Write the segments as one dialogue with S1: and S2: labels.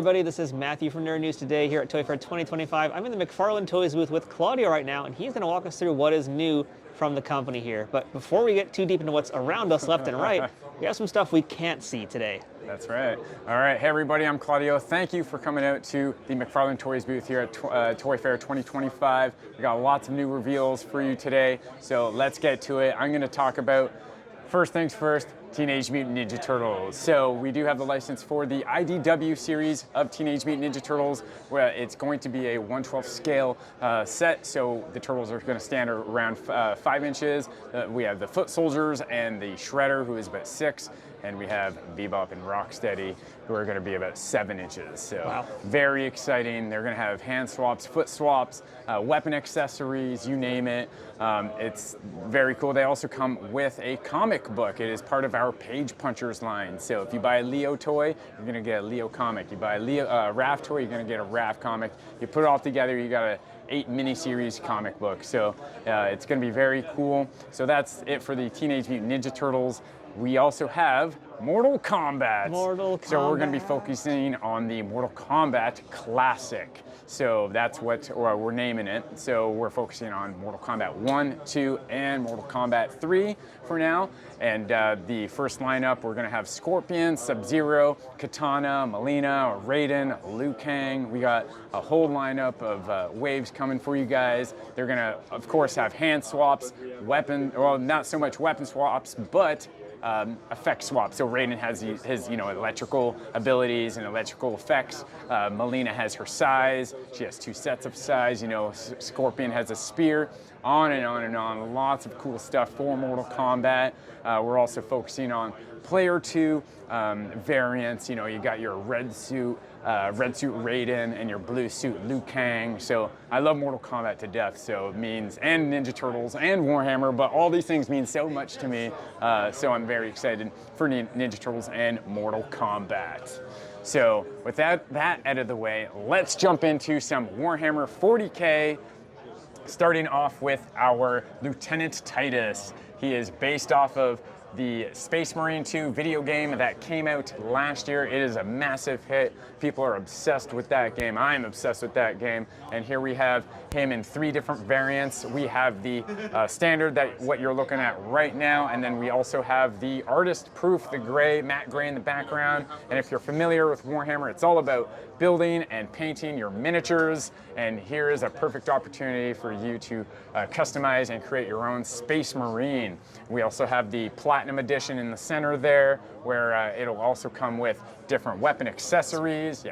S1: everybody, this is Matthew from Nerd News Today here at Toy Fair 2025. I'm in the McFarlane Toys booth with Claudio right now, and he's going to walk us through what is new from the company here. But before we get too deep into what's around us left and right, we have some stuff we can't see today.
S2: That's right. All right, hey everybody, I'm Claudio. Thank you for coming out to the McFarlane Toys booth here at Toy Fair 2025. We got lots of new reveals for you today, so let's get to it. I'm going to talk about, first things first, Teenage Mutant Ninja Turtles. So we do have the license for the IDW series of Teenage Mutant Ninja Turtles, where it's going to be a 1/12 scale set. So the turtles are going to stand around 5 inches. We have the Foot Soldiers and the Shredder, who is about 6. And we have Bebop and Rocksteady, who are going to be about 7 inches. So wow. Very exciting. They're going to have hand swaps, foot swaps, weapon accessories, you name it. It's very cool. They also come with a comic book. It is part of our Page Punchers line. So if you buy a Leo toy, you're going to get a Leo comic. You buy a Raph toy, you're going to get a Raph comic. You put it all together, you got a 8 miniseries comic book. So it's going to be very cool. So that's it for the Teenage Mutant Ninja Turtles. We also have Mortal Kombat. So we're going to be focusing on the Mortal Kombat Classic. So that's what we're naming it. So we're focusing on Mortal Kombat 1, 2, and Mortal Kombat 3 for now. And the first lineup, we're going to have Scorpion, Sub-Zero, Katana, Mileena, Raiden, Liu Kang. We got a whole lineup of waves coming for you guys. They're going to, of course, have hand swaps, well, not so much weapon swaps, but effect swap. So Raiden has his electrical abilities and electrical effects. Mileena has her size. She has 2 sets of size. Scorpion has a spear. On and on and on. Lots of cool stuff for Mortal Kombat. We're also focusing on Player 2 variants. You got your red suit Raiden and your blue suit Liu Kang. So I love Mortal Kombat to death. So it means, and Ninja Turtles and Warhammer, but all these things mean so much to me. So I'm very excited for Ninja Turtles and Mortal Kombat. So with that out of the way, let's jump into some Warhammer 40K. Starting off with our Lieutenant Titus. He is based off of the Space Marine 2 video game that came out last year. It is a massive hit. People are obsessed with that game. I'm obsessed with that game. And here we have him in 3 different variants. We have the standard, what you're looking at right now, and then we also have the artist proof, the matte gray in the background. And if you're familiar with Warhammer, it's all about building and painting your miniatures. And here is a perfect opportunity for you to customize and create your own Space Marine. We also have the Platinum Edition in the center there, where it'll also come with different weapon accessories.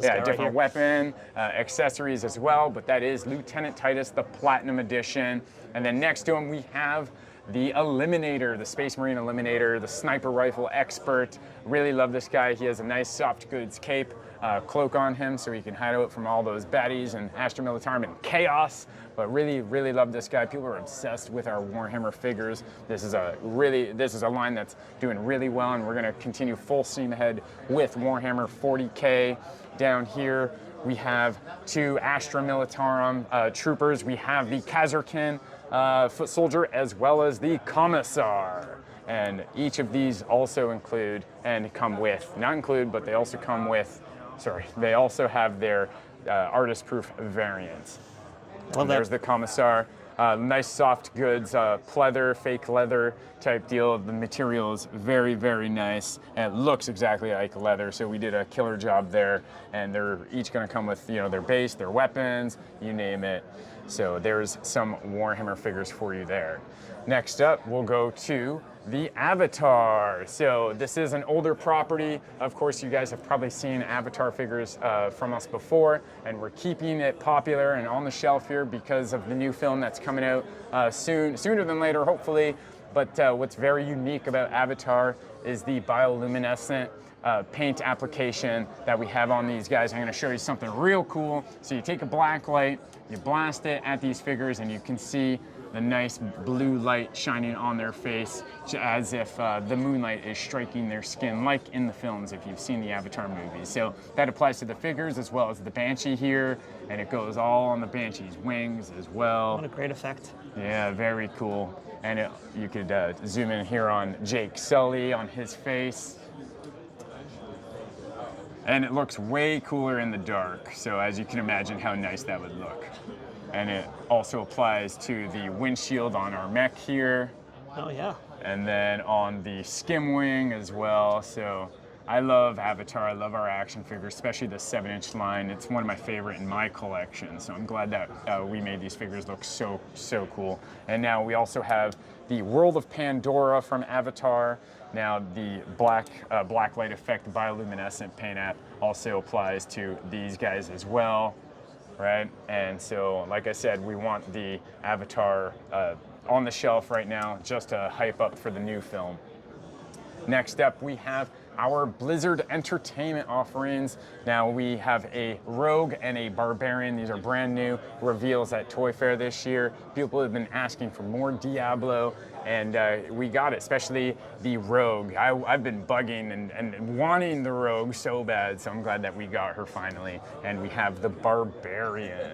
S2: Different weapon accessories as well, but that is Lieutenant Titus, the Platinum Edition. And then next to him we have the Eliminator, the Space Marine Eliminator, the sniper rifle expert. Really love this guy. He has a nice soft goods cape, cloak on him, so he can hide out from all those baddies and Astra Militarum and Chaos. But really, really love this guy. People are obsessed with our Warhammer figures. This is a line that's doing really well, and we're going to continue full steam ahead with Warhammer 40K. Down here, we have 2 Astra Militarum troopers. We have the Kazarkin Foot Soldier, as well as the Commissar. And each of these also include and come with, not include, but they also come with, they also have their artist proof variants. And there's the Commissar. Nice soft goods, pleather, fake leather type deal. The material is very, very nice, and it looks exactly like leather, so we did a killer job there. And they're each going to come with their base, their weapons, you name it. So there's some Warhammer figures for you there. Next up, we'll go to the Avatar. So this is an older property. Of course, you guys have probably seen Avatar figures from us before, and we're keeping it popular and on the shelf here because of the new film that's coming out sooner than later, hopefully. But what's very unique about Avatar is the bioluminescent paint application that we have on these guys. I'm going to show you something real cool. So you take a black light, you blast it at these figures, and you can see the nice blue light shining on their face, as if the moonlight is striking their skin, like in the films if you've seen the Avatar movies. So that applies to the figures as well as the Banshee here, and it goes all on the Banshee's wings as well.
S1: What a great effect.
S2: Yeah, very cool. And you could zoom in here on Jake Sully on his face. And it looks way cooler in the dark. So as you can imagine how nice that would look. And it also applies to the windshield on our mech here.
S1: Oh yeah.
S2: And then on the skim wing as well. So I love Avatar. I love our action figures, especially the 7-inch line. It's one of my favorite in my collection. So I'm glad that we made these figures look so cool. And now we also have the World of Pandora from Avatar. Now the black light effect bioluminescent paint app also applies to these guys as well, right? And so, like I said, we want the Avatar on the shelf right now just to hype up for the new film. Next up, we have our Blizzard Entertainment offerings. Now we have a Rogue and a Barbarian. These are brand new reveals at Toy Fair this year. People have been asking for more Diablo, and we got it, especially the Rogue. I've been bugging and wanting the Rogue so bad, so I'm glad that we got her finally. And we have the Barbarian.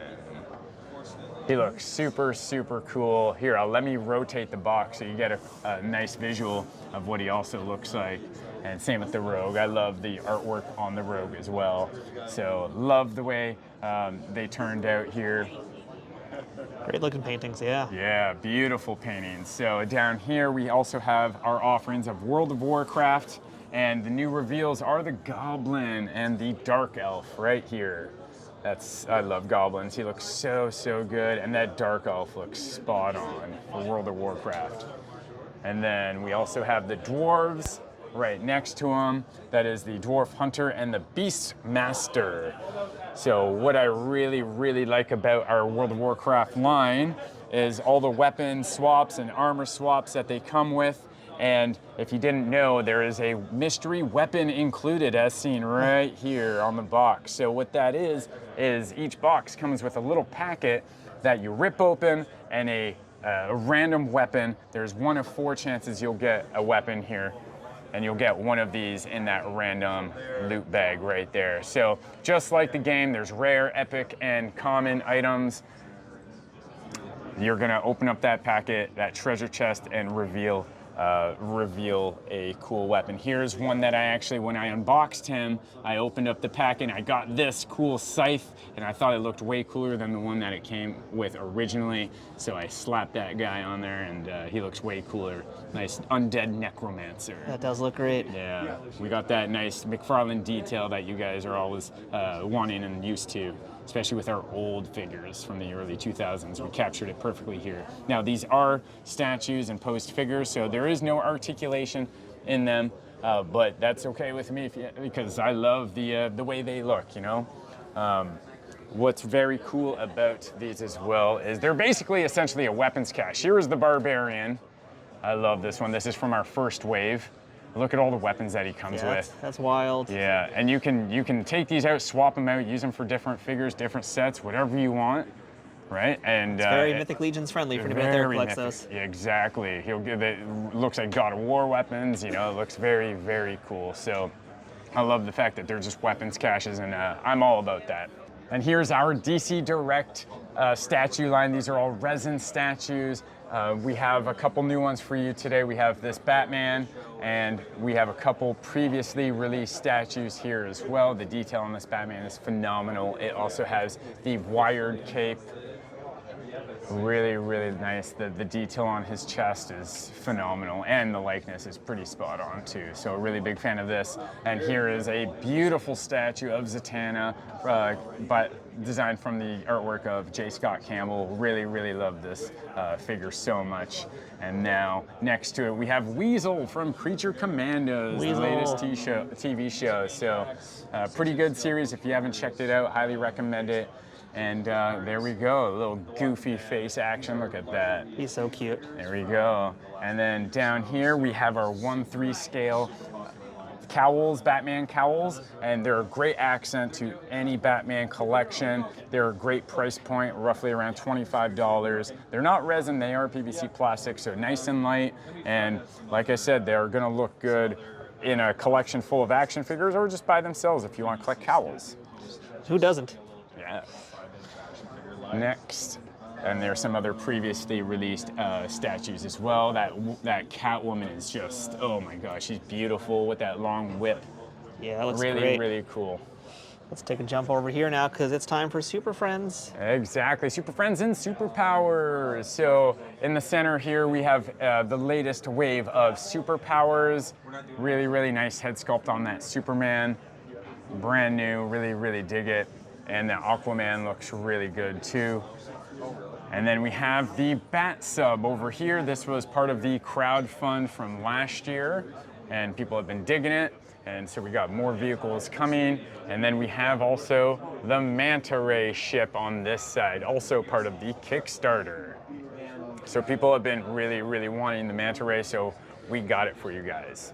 S2: He looks super cool. Here, let me rotate the box so you get a nice visual of what he also looks like. And same with the Rogue. I love the artwork on the Rogue as well. So love the way they turned out here.
S1: Great looking paintings, yeah.
S2: Yeah, beautiful paintings. So down here we also have our offerings of World of Warcraft, and the new reveals are the Goblin and the Dark Elf right here. I love goblins. He looks so good, and that Dark Elf looks spot on for World of Warcraft. And then we also have the dwarves right next to him. That is the Dwarf Hunter and the Beast Master. So what I really like about our World of Warcraft line is all the weapon swaps and armor swaps that they come with. And if you didn't know, there is a mystery weapon included as seen right here on the box. So what that is each box comes with a little packet that you rip open and a random weapon. There's 1 of 4 chances you'll get a weapon here, and you'll get one of these in that random loot bag right there. So just like the game, there's rare, epic, and common items. You're gonna open up that packet, that treasure chest, and reveal a cool weapon. Here's one that I actually, when I unboxed him, I opened up the packet and I got this cool scythe, and I thought it looked way cooler than the one that it came with originally. So I slapped that guy on there, and he looks way cooler. Nice undead necromancer.
S1: That does look great.
S2: Yeah, we got that nice McFarlane detail that you guys are always wanting and used to, especially with our old figures from the early 2000s. We captured it perfectly here. Now, these are statues and posed figures, so there is no articulation in them, but that's okay with me because I love the way they look, you know? What's very cool about these as well is they're basically essentially a weapons cache. Here is the Barbarian. I love this one. This is from our first wave. Look at all the weapons that he comes with.
S1: That's wild.
S2: Yeah, and you can take these out, swap them out, use them for different figures, different sets, whatever you want, right? And
S1: it's very Mythic Legions friendly for anybody out there who collects those.
S2: Yeah, exactly. He'll give it. Looks like God of War weapons. You know, it looks very cool. So I love the fact that they're just weapons caches, and I'm all about that. And here's our DC Direct statue line. These are all resin statues. We have a couple new ones for you today. We have this Batman, and we have a couple previously released statues here as well. The detail on this Batman is phenomenal. It also has the wired cape. Really nice. The detail on his chest is phenomenal, and the likeness is pretty spot on too. So a really big fan of this. And here is a beautiful statue of Zatanna, but designed from the artwork of J. Scott Campbell. Really love this figure so much. And now next to it we have Weasel from Creature Commandos, the latest TV show. So pretty good series. If you haven't checked it out, highly recommend it. And there we go, a little goofy face action. Look at that.
S1: He's so cute.
S2: There we go. And then down here we have our 1/3 scale cowls, Batman cowls, and they're a great accent to any Batman collection. They're a great price point, roughly around $25. They're not resin, they are PVC plastic, so nice and light. And like I said, they're gonna look good in a collection full of action figures or just by themselves if you want to collect cowls.
S1: Who doesn't?
S2: Yeah. Next, and there's some other previously released statues as well. That Catwoman is just, oh my gosh, she's beautiful with that long whip.
S1: Yeah, that looks
S2: really,
S1: great.
S2: really cool.
S1: Let's take a jump over here now because it's time for Super Friends.
S2: Exactly, Super Friends and Superpowers. So in the center here we have the latest wave of Superpowers. Really, really nice head sculpt on that Superman. Brand new, really, really dig it. And the Aquaman looks really good too. And then we have the Bat Sub over here. This was part of the crowdfund from last year, and people have been digging it. And so we got more vehicles coming. And then we have also the Manta Ray ship on this side, also part of the Kickstarter. So people have been really, really wanting the Manta Ray, so we got it for you guys.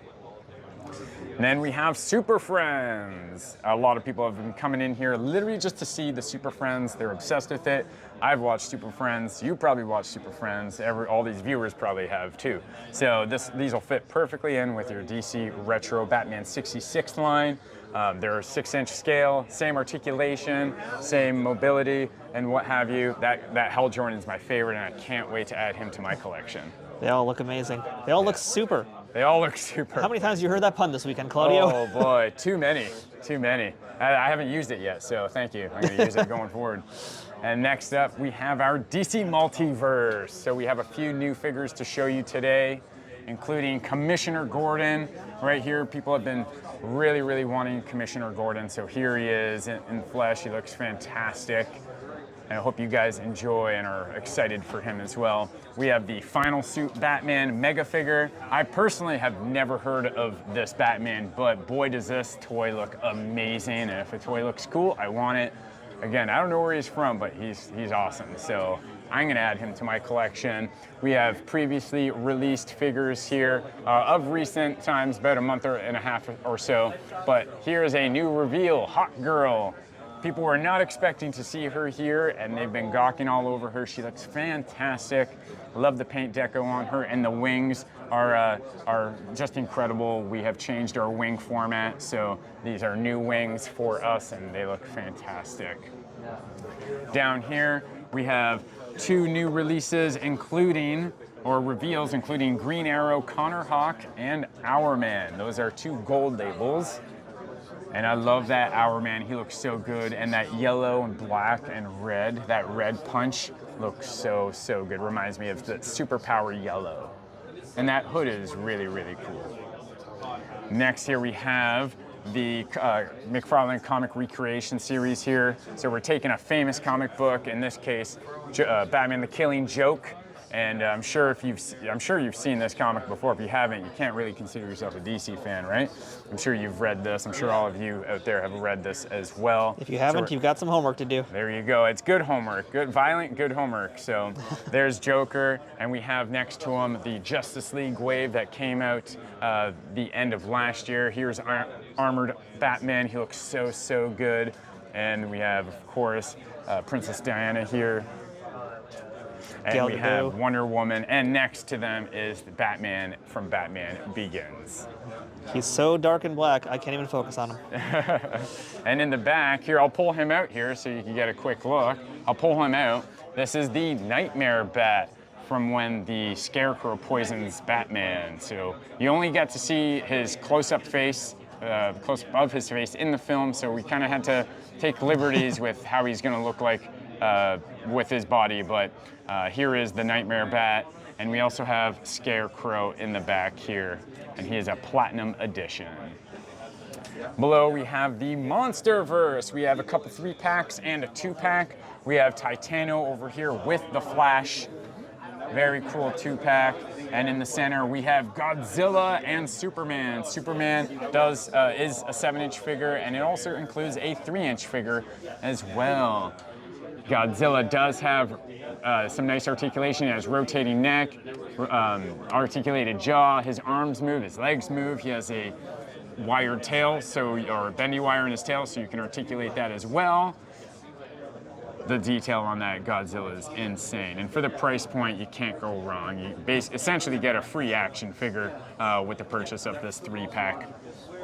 S2: And then we have Super Friends. A lot of people have been coming in here literally just to see the Super Friends. They're obsessed with it. I've watched Super Friends. You probably watched Super Friends. All these viewers probably have too. So these will fit perfectly in with your DC Retro Batman 66 line. They're 6-inch scale, same articulation, same mobility, and what have you. That Hal Jordan is my favorite, and I can't wait to add him to my collection.
S1: They all look amazing. They all look super.
S2: They all look super.
S1: How many times have you heard that pun this weekend, Claudio?
S2: Oh boy, too many, too many. I haven't used it yet, so thank you. I'm gonna use it going forward. And next up, we have our DC Multiverse. So we have a few new figures to show you today, including Commissioner Gordon. Right here, people have been really, really wanting Commissioner Gordon. So here he is in flesh. He looks fantastic. And I hope you guys enjoy and are excited for him as well. We have the Final Suit Batman Mega Figure. I personally have never heard of this Batman, but boy does this toy look amazing. And if a toy looks cool, I want it. Again, I don't know where he's from, but he's awesome. So I'm gonna add him to my collection. We have previously released figures here of recent times, about a month and a half or so. But here is a new reveal, Hawk Girl. People were not expecting to see her here, and they've been gawking all over her. She looks fantastic. Love the paint deco on her, and the wings are just incredible. We have changed our wing format, so these are new wings for us, and they look fantastic. Down here, we have 2 new releases, reveals, including Green Arrow, Connor Hawk, and Our Man. Those are 2 gold labels. And I love that Our Man, he looks so good. And that yellow and black and red, that red punch looks so, so good. Reminds me of the Superpower yellow. And that hood is really, really cool. Next here we have the McFarlane comic recreation series here. So we're taking a famous comic book, in this case, Batman the Killing Joke. And I'm sure you've seen this comic before. If you haven't, you can't really consider yourself a DC fan, right? I'm sure you've read this. I'm sure all of you out there have read this as well.
S1: If you haven't, you've got some homework to do.
S2: There you go. It's good homework, good homework. So there's Joker, and we have next to him the Justice League wave that came out the end of last year. Here's Armored Batman. He looks so, so good. And we have, of course, Princess Diana here. And we have Wonder Woman, and next to them is the Batman from Batman Begins.
S1: He's so dark and black, I can't even focus on him.
S2: And in the back here, I'll pull him out here so you can get a quick look. I'll pull him out. This is the Nightmare Bat from when the Scarecrow poisons Batman. So you only get to see his close-up face, close up of his face in the film, so we kind of had to take liberties with how he's going to look like with his body, but here is the Nightmare Bat, and we also have Scarecrow in the back here, and he is a Platinum Edition. Below we have the MonsterVerse. We have a couple 3-packs and a 2-pack. We have Titano over here with the Flash. Very cool 2-pack. And in the center we have Godzilla and Superman. Superman is a 7-inch figure, and it also includes a 3-inch figure as well. Godzilla does have some nice articulation. He has rotating neck, articulated jaw, his arms move, his legs move. He has a wired tail, or a bendy wire in his tail, so you can articulate that as well. The detail on that Godzilla is insane. And for the price point, you can't go wrong. You essentially get a free action figure with the purchase of this 3-pack.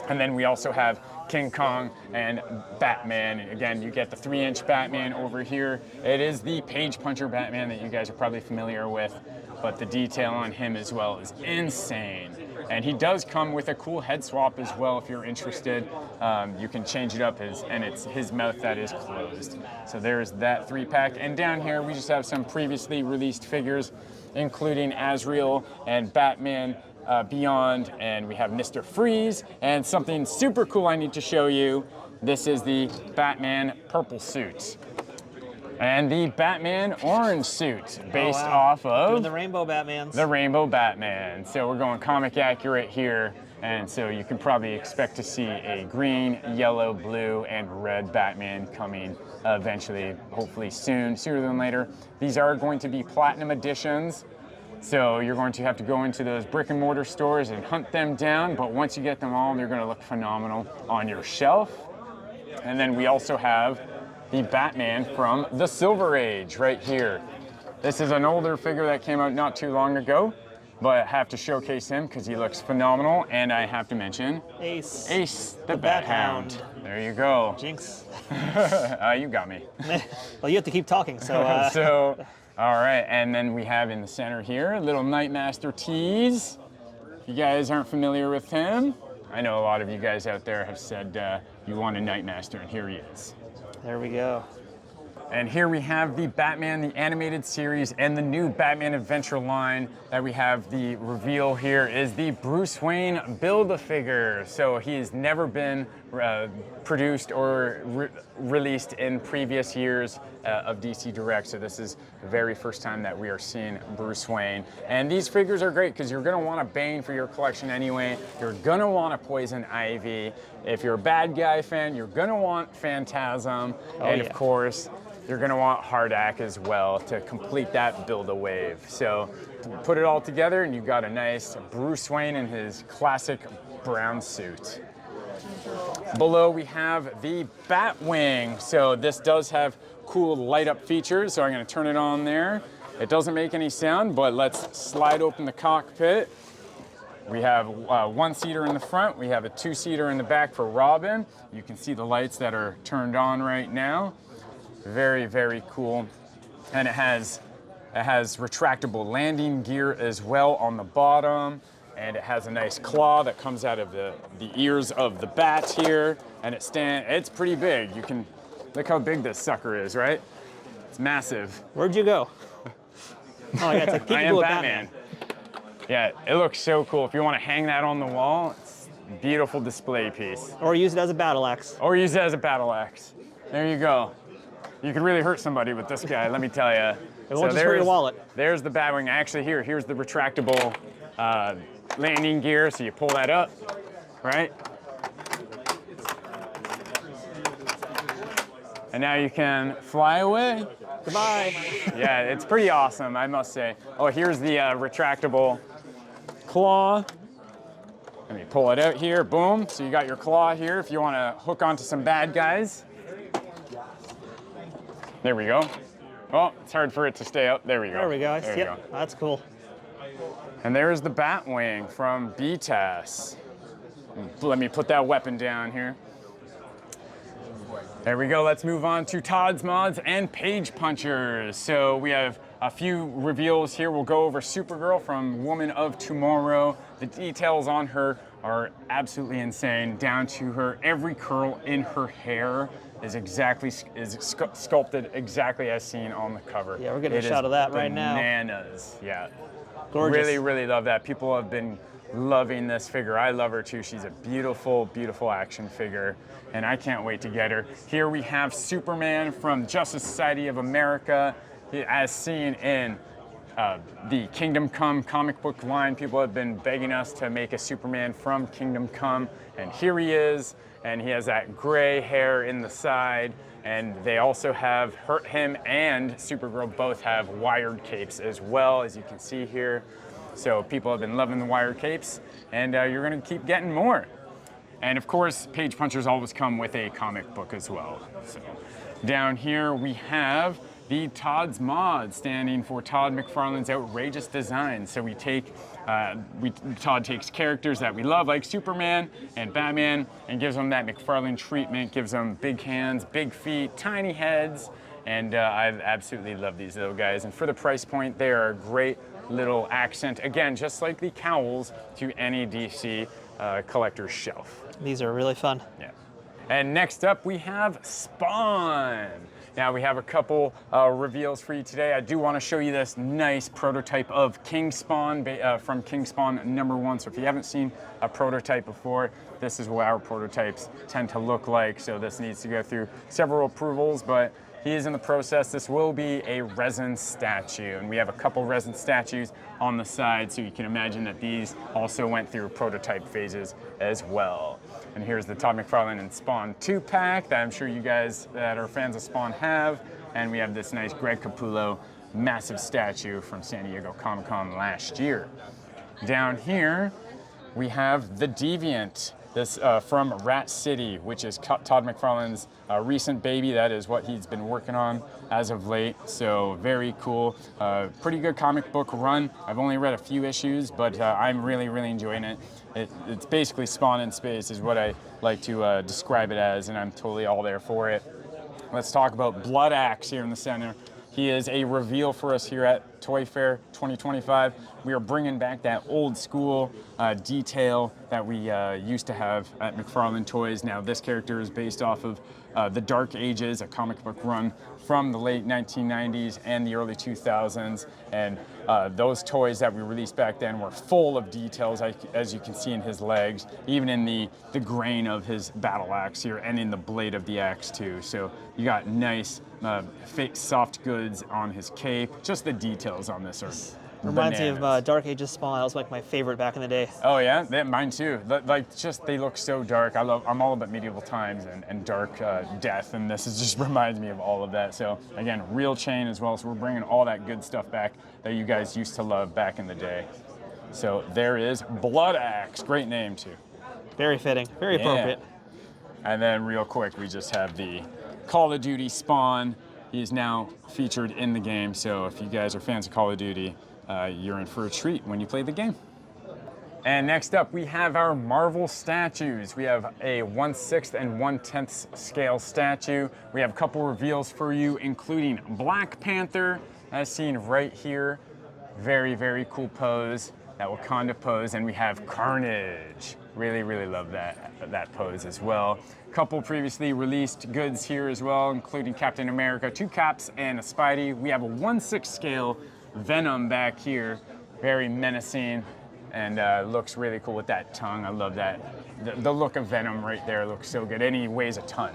S2: And then we also have King Kong and Batman. Again, you get the 3-inch Batman over here. It is the Page Puncher Batman that you guys are probably familiar with, but the detail on him as well is insane. And he does come with a cool head swap as well if you're interested. You can change it up, and it's his mouth that is closed. So there's that 3-pack. And down here we just have some previously released figures, including Azrael and Batman Beyond, and we have Mr. Freeze, and something super cool I need to show you. This is the Batman purple suit. And the Batman orange suit, based off of
S1: doing the Rainbow Batmans.
S2: The Rainbow Batman. So we're going comic accurate here, and so you can probably expect to see a green, yellow, blue, and red Batman coming eventually, hopefully soon, sooner than later. These are going to be platinum editions, so you're going to have to go into those brick and mortar stores and hunt them down, but once you get them all, they're going to look phenomenal on your shelf. And then we also have the Batman from the Silver Age right here. This is an older figure that came out not too long ago, but I have to showcase him because he looks phenomenal, and I have to mention
S1: Ace
S2: the Bat Hound. There you go.
S1: Jinx.
S2: You got me.
S1: Well, you have to keep talking, so.
S2: So, all right, and then we have in the center here a little Nightmaster tease. If you guys aren't familiar with him, I know a lot of you guys out there have said you want a Nightmaster, and here he is.
S1: There we go.
S2: And here we have the Batman, the animated series, and the new Batman Adventure line that we have. The reveal here is the Bruce Wayne Build-A-Figure. So he's never been produced or released in previous years of DC Direct. So this is the very first time that we are seeing Bruce Wayne. And these figures are great because you're gonna want a Bane for your collection anyway. You're gonna want a Poison Ivy. If you're a bad guy fan, you're gonna want Phantasm. Of course, you're gonna want Hardak as well to complete that Build-A-Wave. So put it all together and you've got a nice Bruce Wayne in his classic brown suit. Below we have the Batwing. So this does have cool light up features, so I'm gonna turn it on there. It doesn't make any sound, but let's slide open the cockpit. We have a one-seater in the front. We have a two-seater in the back for Robin. You can see the lights that are turned on right now. Very, very cool. And it has retractable landing gear as well on the bottom. And it has a nice claw that comes out of the ears of the bat here. And it's pretty big. You can look how big this sucker is, right? It's massive.
S1: Where'd you go? Oh yeah, it's like
S2: I am Batman. Yeah, it looks so cool. If you want to hang that on the wall, it's a beautiful display piece.
S1: Or use it as a battle axe.
S2: Or use it as a battle axe. There you go. You could really hurt somebody with this guy, let me tell you.
S1: It won't just hurt your wallet.
S2: There's the Batwing. Actually, here's the retractable landing gear. So you pull that up, right? And now you can fly away.
S1: Goodbye.
S2: Yeah, it's pretty awesome, I must say. Oh, here's the retractable claw. Let me pull it out here, boom. So you got your claw here if you want to hook onto some bad guys. There we go. Oh, it's hard for it to stay up. There we go.
S1: There we go.
S2: There
S1: Yep,
S2: go.
S1: that's cool.
S2: And there's the Batwing from BTAS. Let me put that weapon down here. There we go. Let's move on to Todd's Mods and Page Punchers. So we have a few reveals here. We'll go over Supergirl from Woman of Tomorrow. The details on her are absolutely insane, down to her every curl in her hair is sculpted exactly as seen on the cover.
S1: Yeah, we're getting a shot of that right now.
S2: Bananas, yeah.
S1: Gorgeous.
S2: Really, really love that. People have been loving this figure. I love her too. She's a beautiful, beautiful action figure, and I can't wait to get her. Here we have Superman from Justice Society of America, as seen in the Kingdom Come comic book line. People have been begging us to make a Superman from Kingdom Come, and here he is. And he has that gray hair in the side, and they also have him and Supergirl both have wired capes as well, as you can see here. So people have been loving the wired capes, and you're gonna keep getting more. And of course, Page Punchers always come with a comic book as well. So down here we have the Todd's Mod, standing for Todd McFarlane's Outrageous Design. So we take, Todd takes characters that we love, like Superman and Batman, and gives them that McFarlane treatment, gives them big hands, big feet, tiny heads, and I absolutely love these little guys. And for the price point, they are a great little accent, again, just like the cowls, to any DC collector's shelf.
S1: These are really fun.
S2: Yeah. And next up, we have Spawn. Now we have a couple reveals for you today. I do want to show you this nice prototype of King Spawn from King Spawn #1. So if you haven't seen a prototype before, this is what our prototypes tend to look like. So this needs to go through several approvals, but he is in the process. This will be a resin statue, and we have a couple resin statues on the side, so you can imagine that these also went through prototype phases as well. And here's the Todd McFarlane and Spawn 2-pack that I'm sure you guys that are fans of Spawn have. And we have this nice Greg Capullo massive statue from San Diego Comic-Con last year. Down here, we have the Deviant. This from Rat City, which is Todd McFarlane's recent baby. That is what he's been working on as of late. So very cool. Pretty good comic book run. I've only read a few issues, but I'm really enjoying it. It's basically Spawn in space is what I like to describe it as, and I'm totally all there for it. Let's talk about Blood Axe here in the center. He is a reveal for us here at Toy Fair 2025. We are bringing back that old school detail that we used to have at McFarlane Toys. Now this character is based off of The Dark Ages, a comic book run from the late 1990s and the early 2000s. And those toys that we released back then were full of details, as you can see in his legs, even in the grain of his battle axe here and in the blade of the axe too. So you got nice fake soft goods on his cape. Just the details on this are
S1: Reminds
S2: bananas.
S1: me of Dark Ages Spawn. That was like my favorite back in the day.
S2: Oh yeah, mine too. Like just they look so dark. I'm all about medieval times and dark death, and this just reminds me of all of that. So again, real chain as well. So we're bringing all that good stuff back that you guys used to love back in the day. So there is Blood Axe. Great name too.
S1: Very fitting. Very appropriate.
S2: And then real quick, we just have the Call of Duty Spawn. He's now featured in the game. So if you guys are fans of Call of Duty, you're in for a treat when you play the game. And next up, we have our Marvel statues. We have a 1/6 and 1/10 scale statue. We have a couple reveals for you, including Black Panther, as seen right here. Very cool pose, that Wakanda pose. And we have Carnage. Really love that pose as well. Couple previously released goods here as well, including Captain America, 2 Caps, and a Spidey. We have a 1/6 scale Venom back here, very menacing, and looks really cool with that tongue. I love that. The look of Venom right there looks so good, and he weighs a ton.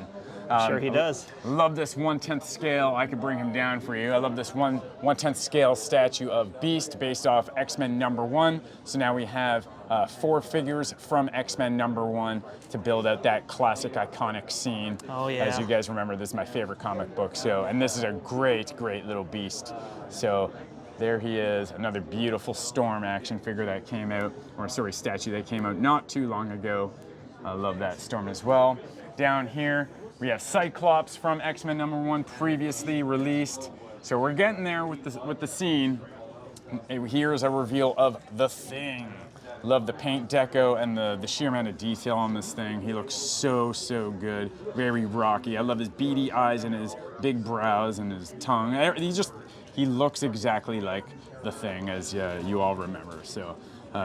S1: Sure he does.
S2: Love this 1/10 scale. I could bring him down for you. I love this 1/10 scale statue of Beast based off X-Men #1. So now we have 4 figures from X-Men #1 to build out that classic iconic scene.
S1: Oh yeah.
S2: As you guys remember, this is my favorite comic book. So, and this is a great little Beast. So there he is, another beautiful Storm action figure that came out, or sorry, statue that came out not too long ago. I love that Storm as well. Down here, we have Cyclops from X-Men #1, previously released. So we're getting there with the scene. Here's a reveal of the Thing. Love the paint deco and the sheer amount of detail on this thing. He looks so good, very rocky. I love his beady eyes and his big brows and his tongue. He looks exactly like the Thing, as you all remember. So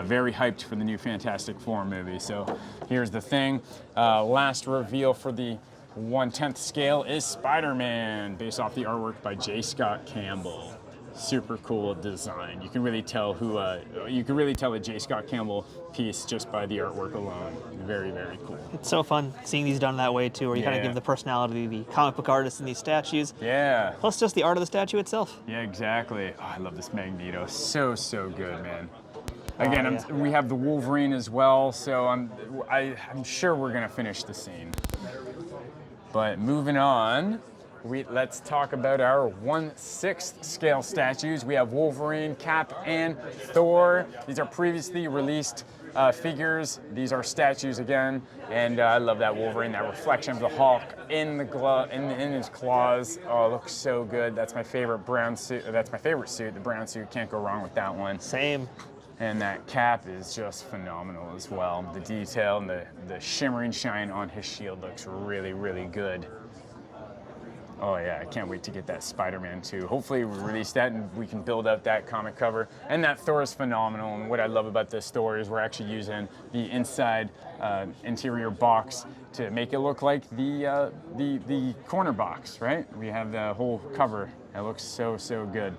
S2: very hyped for the new Fantastic Four movie. So here's the Thing. Last reveal for the 1/10 scale is Spider-Man, based off the artwork by J. Scott Campbell. Super cool design. You can really tell a J. Scott Campbell piece just by the artwork alone. Very cool.
S1: It's so fun seeing these done that way too, where you kind of give the personality to the comic book artists in these statues.
S2: Yeah.
S1: Plus just the art of the statue itself.
S2: Yeah, exactly. Oh, I love this Magneto. So good, man. Again, we have the Wolverine as well, so I'm sure we're gonna finish the scene. But moving on, let's talk about our 1/6 scale statues. We have Wolverine, Cap, and Thor. These are previously released figures. These are statues again, and I love that Wolverine, that reflection of the Hulk in his claws. Oh, it looks so good. That's my favorite brown suit. That's my favorite suit. The brown suit, can't go wrong with that one.
S1: Same.
S2: And that cap is just phenomenal as well. The detail and the shimmering shine on his shield looks really good. Oh yeah, I can't wait to get that Spider-Man too. Hopefully we release that and we can build out that comic cover. And that Thor is phenomenal. And what I love about this store is we're actually using the inside interior box to make it look like the corner box, right? We have the whole cover. It looks so good.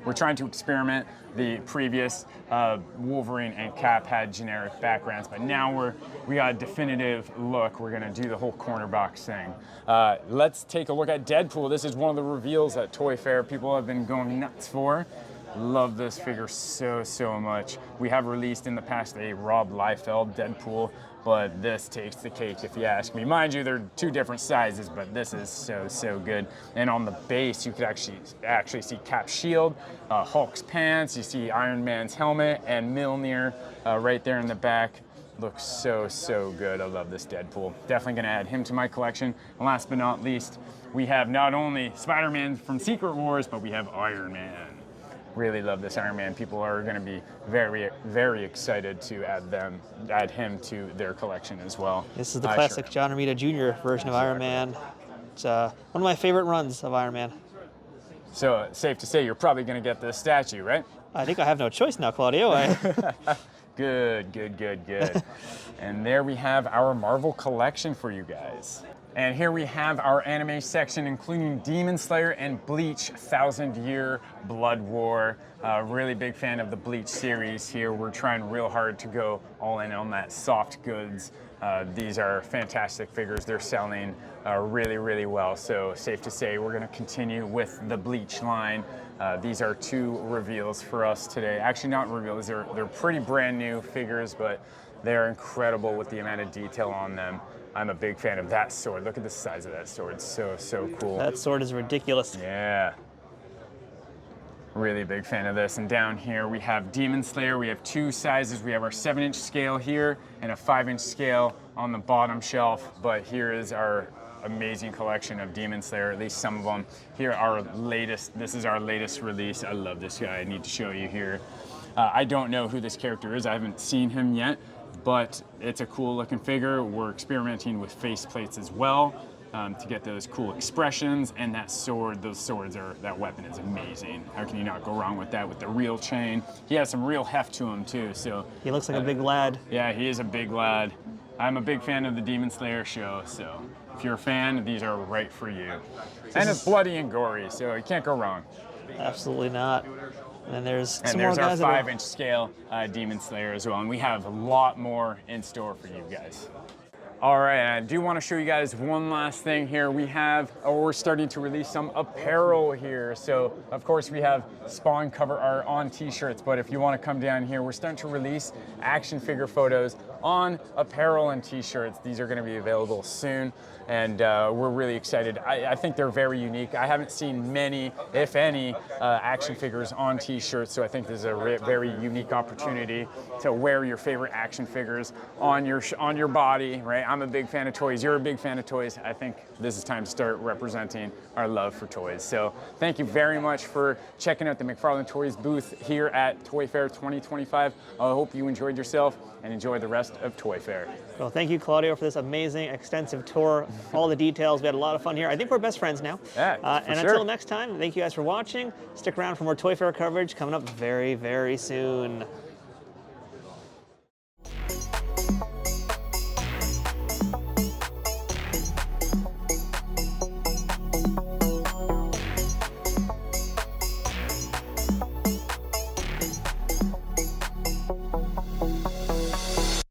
S2: We're trying to experiment. The previous Wolverine and Cap had generic backgrounds, but now we got a definitive look. We're gonna do the whole corner box thing. Let's take a look at Deadpool. This is one of the reveals at Toy Fair people have been going nuts for. Love this figure so much. We have released in the past a Rob Liefeld Deadpool, but this takes the cake if you ask me. Mind you, they're two different sizes, but this is so good. And on the base, you could actually see Cap's shield, Hulk's pants, you see Iron Man's helmet, and Mjolnir right there in the back. Looks so good. I love this Deadpool. Definitely gonna add him to my collection. And last but not least, we have not only Spider-Man from Secret Wars, but we have Iron Man. Really love this Iron Man. People are going to be very excited to add him to their collection as well.
S1: This is the classic John Romita Jr. version of Iron Man. It's one of my favorite runs of Iron Man.
S2: So safe to say you're probably going to get this statue, right?
S1: I think I have no choice now, Claudio.
S2: Good. And there we have our Marvel collection for you guys. And here we have our anime section, including Demon Slayer and Bleach, 1000-Year Blood War. Really big fan of the Bleach series here. We're trying real hard to go all in on that soft goods. These are fantastic figures. They're selling really well. So safe to say we're gonna continue with the Bleach line. These are two reveals for us today. Actually not reveals, they're pretty brand new figures, but they're incredible with the amount of detail on them. I'm a big fan of that sword. Look at the size of that sword. So cool.
S1: That sword is ridiculous.
S2: Yeah. Really big fan of this. And down here we have Demon Slayer. We have two sizes. We have our 7-inch scale here and a 5-inch scale on the bottom shelf. But here is our amazing collection of Demon Slayer, at least some of them. Here our latest, this is our latest release. I love this guy. I need to show you here. I don't know who this character is. I haven't seen him yet. But it's a cool looking figure. We're experimenting with face plates as well to get those cool expressions. And that sword, that weapon is amazing. How can you not go wrong with that with the real chain? He has some real heft to him too. So
S1: he looks like a big lad.
S2: Yeah, he is a big lad. I'm a big fan of the Demon Slayer show. So if you're a fan, these are right for you. And it's bloody and gory, so you can't go wrong.
S1: Absolutely not. And then there's
S2: our 5-inch scale Demon Slayer as well. And we have a lot more in store for you guys. All right, I do want to show you guys one last thing here. We're starting to release some apparel here. So of course we have Spawn cover art on t-shirts, but if you want to come down here, we're starting to release action figure photos on apparel and t-shirts. These are going to be available soon. And we're really excited. I think they're very unique. I haven't seen many, if any, action figures on t-shirts, so I think this is a very unique opportunity to wear your favorite action figures on your body, right? I'm a big fan of toys. You're a big fan of toys. I think this is time to start representing our love for toys. So thank you very much for checking out the McFarlane Toys booth here at Toy Fair 2025. I hope you enjoyed yourself and enjoy the rest of Toy Fair.
S1: Well, thank you, Claudio, for this amazing, extensive tour. All the details. We had a lot of fun here. I think we're best friends now.
S2: Yeah,
S1: and until next time, thank you guys for watching. Stick around for more Toy Fair coverage coming up very soon.